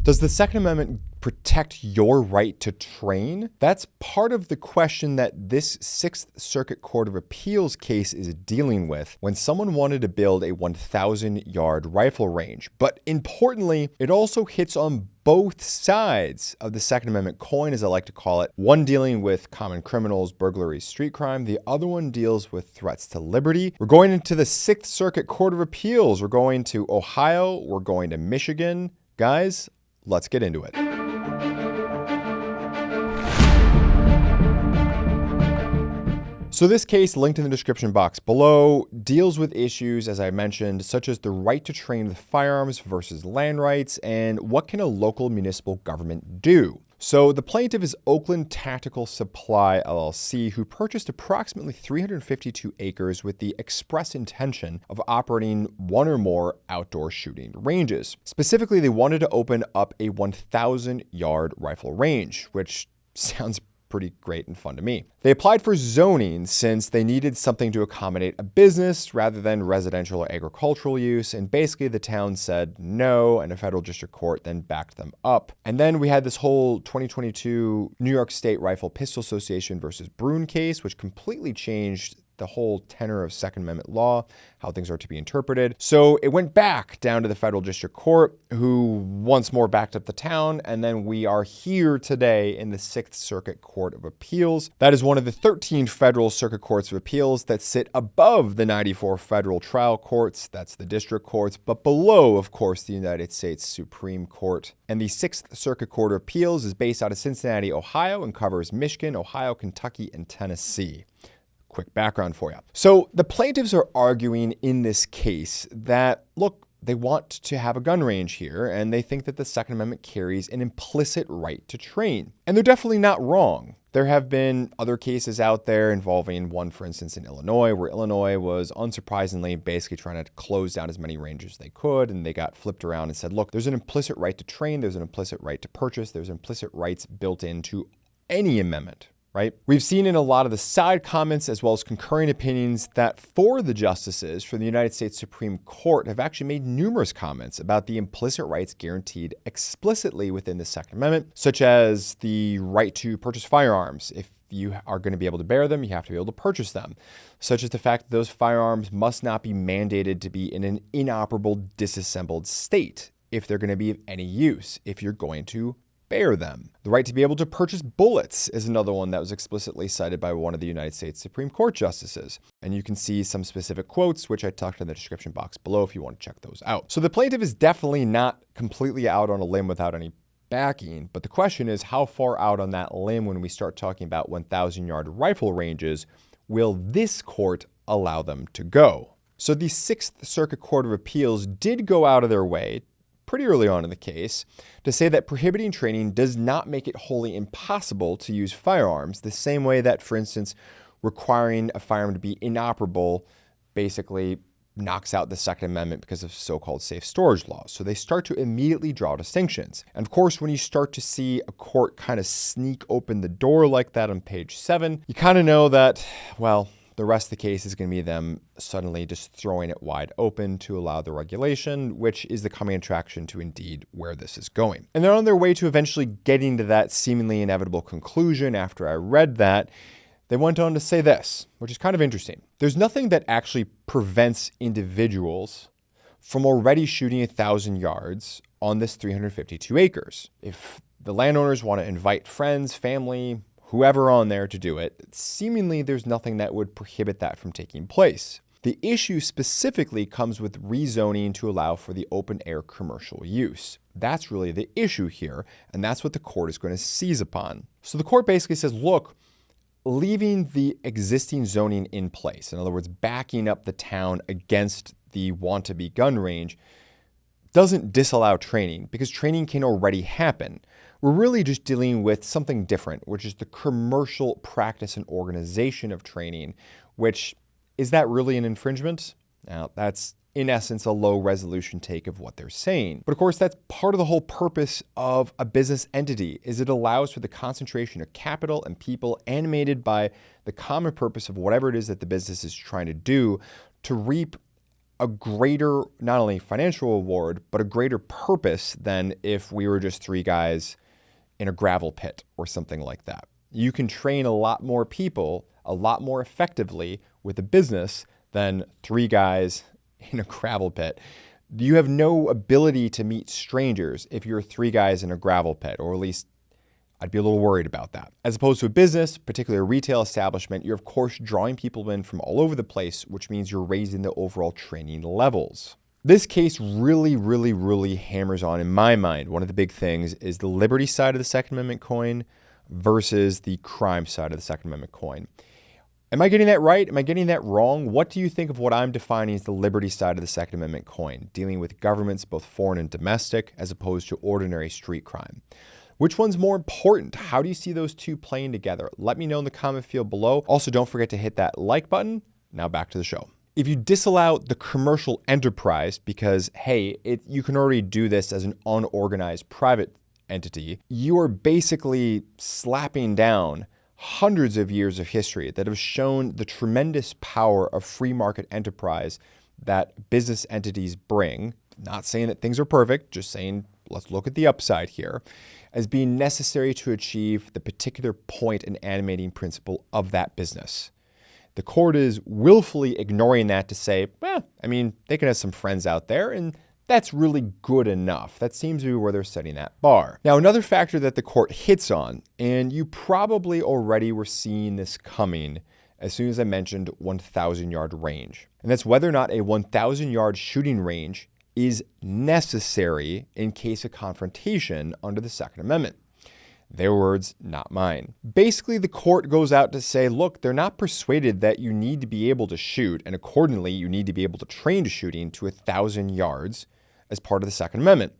Does the Second Amendment protect your right to train? That's part of the question that this Sixth Circuit Court of Appeals case is dealing with when someone wanted to build a 1,000-yard rifle range. But importantly, it also hits on both sides of the Second Amendment coin, as I like to call it. One dealing with common criminals, burglaries, street crime. The other one deals with threats to liberty. We're going into the Sixth Circuit Court of Appeals. We're going to Ohio. We're going to Michigan. Guys, let's get into it. So this case, linked in the description box below, deals with issues, as I mentioned, such as the right to train with firearms versus land rights, and what can a local municipal government do? So the plaintiff is Oakland Tactical Supply, LLC, who purchased approximately 352 acres with the express intention of operating one or more outdoor shooting ranges. Specifically, they wanted to open up a 1,000-yard rifle range, which sounds pretty great and fun to me. They applied for zoning since they needed something to accommodate a business rather than residential or agricultural use, and basically the town said no, and a federal district court then backed them up. And then we had this whole 2022 New York State Rifle Pistol Association versus Bruen case, which completely changed the whole tenor of Second Amendment law, how things are to be interpreted. So it went back down to the federal district court, who once more backed up the town, and then we are here today in the Sixth Circuit Court of Appeals. That is one of the 13 federal circuit courts of appeals that sit above the 94 federal trial courts, that's the district courts, but below, of course, the United States Supreme Court. And the Sixth Circuit Court of Appeals is based out of Cincinnati, Ohio, and covers Michigan, Ohio, Kentucky, and Tennessee. Quick background for you. So the plaintiffs are arguing in this case that, look, they want to have a gun range here, and they think that the Second Amendment carries an implicit right to train. And they're definitely not wrong. There have been other cases out there involving one, for instance, in Illinois, where Illinois was unsurprisingly basically trying to close down as many ranges as they could, and they got flipped around and said, look, there's an implicit right to train, there's an implicit right to purchase, there's implicit rights built into any amendment. Right? We've seen in a lot of the side comments as well as concurring opinions that four of the justices from the United States Supreme Court have actually made numerous comments about the implicit rights guaranteed explicitly within the Second Amendment, such as the right to purchase firearms. If you are going to be able to bear them, you have to be able to purchase them, such as the fact that those firearms must not be mandated to be in an inoperable, disassembled state if they're going to be of any use, if you're going to bear them. The right to be able to purchase bullets is another one that was explicitly cited by one of the United States Supreme Court justices. And you can see some specific quotes, which I tucked in the description box below if you want to check those out. So the plaintiff is definitely not completely out on a limb without any backing, but the question is how far out on that limb when we start talking about 1,000-yard rifle ranges will this court allow them to go? So the Sixth Circuit Court of Appeals did go out of their way pretty early on in the case to say that prohibiting training does not make it wholly impossible to use firearms, the same way that, for instance, requiring a firearm to be inoperable basically knocks out the Second Amendment because of so-called safe storage laws. So they start to immediately draw distinctions. And of course, when you start to see a court kind of sneak open the door like that on page 7, you kind of know that, well, the rest of the case is going to be them suddenly just throwing it wide open to allow the regulation, which is the coming attraction to indeed where this is going. And they're on their way to eventually getting to that seemingly inevitable conclusion. After I read that, they went on to say this, which is kind of interesting. There's nothing that actually prevents individuals from already shooting 1,000 yards on this 352 acres. If the landowners want to invite friends, family, whoever on there to do it, seemingly there's nothing that would prohibit that from taking place. The issue specifically comes with rezoning to allow for the open air commercial use. That's really the issue here, and that's what the court is going to seize upon. So the court basically says, look, leaving the existing zoning in place, in other words, backing up the town against the want-to-be gun range, doesn't disallow training because training can already happen. We're really just dealing with something different, which is the commercial practice and organization of training, which is that really an infringement? Now, that's in essence a low resolution take of what they're saying. But of course, that's part of the whole purpose of a business entity, is it allows for the concentration of capital and people animated by the common purpose of whatever it is that the business is trying to do to reap a greater, not only financial reward, but a greater purpose than if we were just three guys in a gravel pit or something like that. You can train a lot more people a lot more effectively with a business than three guys in a gravel pit. You have no ability to meet strangers if you're three guys in a gravel pit, or at least I'd be a little worried about that. As opposed to a business, particularly a retail establishment, you're of course drawing people in from all over the place, which means you're raising the overall training levels. This case really hammers on, in my mind, one of the big things is the liberty side of the Second Amendment coin versus the crime side of the Second Amendment coin. Am I getting that right? Am I getting that wrong? What do you think of what I'm defining as the liberty side of the Second Amendment coin, dealing with governments, both foreign and domestic, as opposed to ordinary street crime? Which one's more important? How do you see those two playing together? Let me know in the comment field below. Also, don't forget to hit that like button. Now back to the show. If you disallow the commercial enterprise because, hey, you can already do this as an unorganized private entity, you are basically slapping down hundreds of years of history that have shown the tremendous power of free market enterprise that business entities bring. Not saying that things are perfect, just saying let's look at the upside here, as being necessary to achieve the particular point and animating principle of that business. The court is willfully ignoring that to say, well, they can have some friends out there, and that's really good enough. That seems to be where they're setting that bar. Now, another factor that the court hits on, and you probably already were seeing this coming as soon as I mentioned 1,000-yard range, and that's whether or not a 1,000-yard shooting range is necessary in case of confrontation under the Second Amendment. Their words, not mine. Basically, the court goes out to say, look, they're not persuaded that you need to be able to shoot, and accordingly, you need to be able to train to shooting to 1,000 yards as part of the Second Amendment.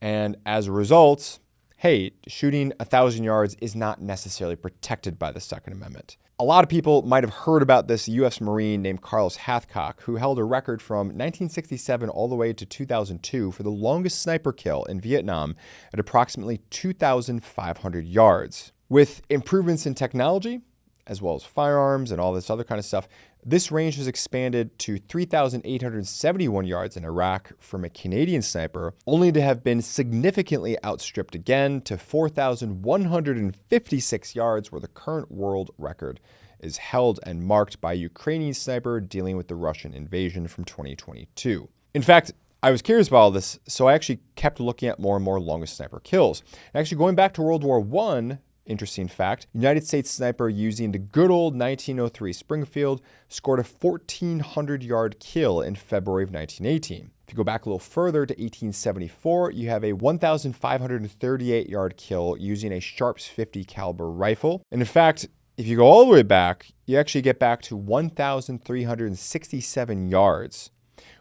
And as a result, hey, shooting 1,000 yards is not necessarily protected by the Second Amendment. A lot of people might have heard about this U.S. Marine named Carlos Hathcock, who held a record from 1967 all the way to 2002 for the longest sniper kill in Vietnam at approximately 2,500 yards. With improvements in technology, as well as firearms and all this other kind of stuff, this range has expanded to 3,871 yards in Iraq from a Canadian sniper, only to have been significantly outstripped again to 4,156 yards, where the current world record is held and marked by a Ukrainian sniper dealing with the Russian invasion from 2022. In fact, I was curious about all this, so I actually kept looking at more and more longest sniper kills. And actually, going back to World War I, interesting fact, United States sniper using the good old 1903 Springfield scored a 1,400-yard kill in February of 1918. If you go back a little further to 1874, you have a 1,538-yard kill using a Sharps 50 caliber rifle. And in fact, if you go all the way back, you actually get back to 1,367 yards,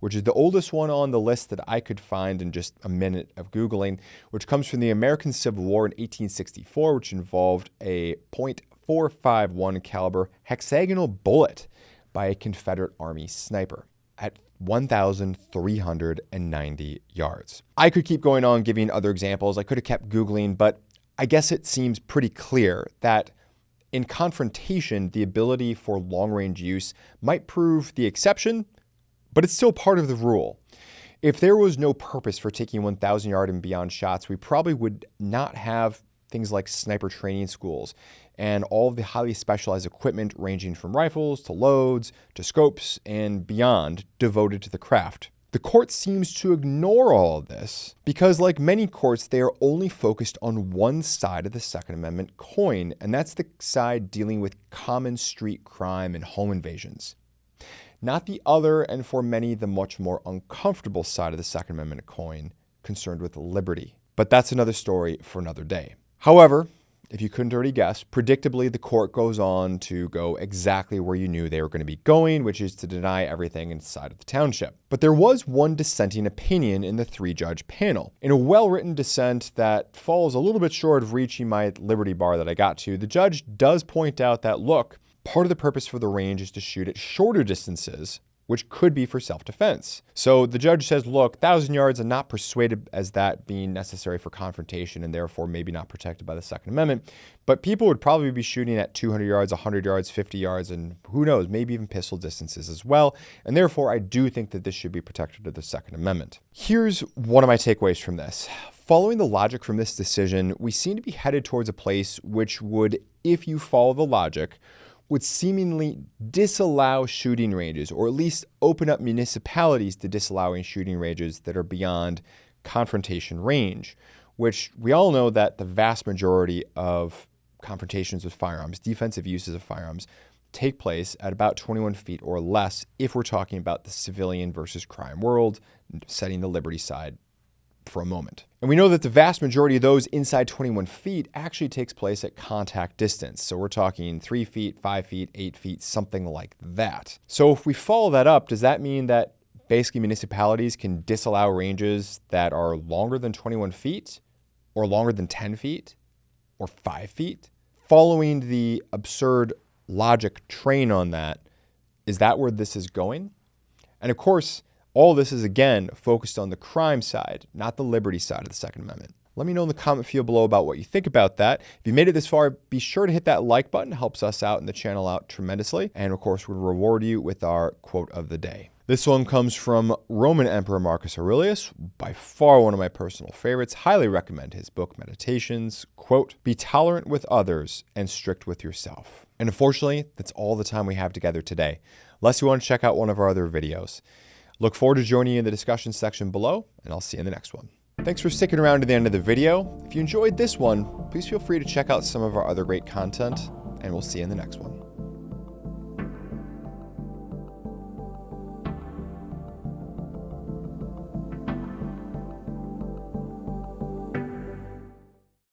which is the oldest one on the list that I could find in just a minute of Googling, which comes from the American Civil War in 1864, which involved a .451 caliber hexagonal bullet by a Confederate Army sniper at 1,390 yards. I could keep going on giving other examples. I could have kept Googling, but I guess it seems pretty clear that in confrontation, the ability for long-range use might prove the exception, but it's still part of the rule. If there was no purpose for taking 1,000-yard and beyond shots, we probably would not have things like sniper training schools and all of the highly specialized equipment ranging from rifles to loads to scopes and beyond devoted to the craft. The court seems to ignore all of this because, like many courts, they are only focused on one side of the Second Amendment coin, and that's the side dealing with common street crime and home invasions. Not the other, and for many, the much more uncomfortable side of the Second Amendment coin, concerned with liberty. But that's another story for another day. However, if you couldn't already guess, predictably, the court goes on to go exactly where you knew they were going to be going, which is to deny everything inside of the township. But there was one dissenting opinion in the three-judge panel. In a well-written dissent that falls a little bit short of reaching my liberty bar that I got to, the judge does point out that, look, part of the purpose for the range is to shoot at shorter distances which could be for self-defense. So the judge says, look, 1,000 yards, I'm not persuaded as that being necessary for confrontation and therefore maybe not protected by the Second Amendment. But people would probably be shooting at 200 yards, 100 yards, 50 yards, and who knows, maybe even pistol distances as well. And therefore, I do think that this should be protected under the Second Amendment. Here's one of my takeaways from this. Following the logic from this decision, we seem to be headed towards a place which would, if you follow the logic, would seemingly disallow shooting ranges, or at least open up municipalities to disallowing shooting ranges that are beyond confrontation range, which we all know that the vast majority of confrontations with firearms, defensive uses of firearms, take place at about 21 feet or less if we're talking about the civilian versus crime world, setting the liberty side for a moment. And we know that the vast majority of those inside 21 feet actually takes place at contact distance. So we're talking 3 feet, 5 feet, 8 feet, something like that. So if we follow that up, does that mean that basically municipalities can disallow ranges that are longer than 21 feet or longer than 10 feet or 5 feet? Following the absurd logic train on that, is that where this is going? And of course, all this is, again, focused on the crime side, not the liberty side of the Second Amendment. Let me know in the comment field below about what you think about that. If you made it this far, be sure to hit that like button. It helps us out and the channel out tremendously. And of course, we'll reward you with our quote of the day. This one comes from Roman Emperor Marcus Aurelius, by far one of my personal favorites. Highly recommend his book, Meditations. Quote, "Be tolerant with others and strict with yourself." And unfortunately, that's all the time we have together today, unless you want to check out one of our other videos. Look forward to joining you in the discussion section below, and I'll see you in the next one. Thanks for sticking around to the end of the video. If you enjoyed this one, please feel free to check out some of our other great content, and we'll see you in the next one.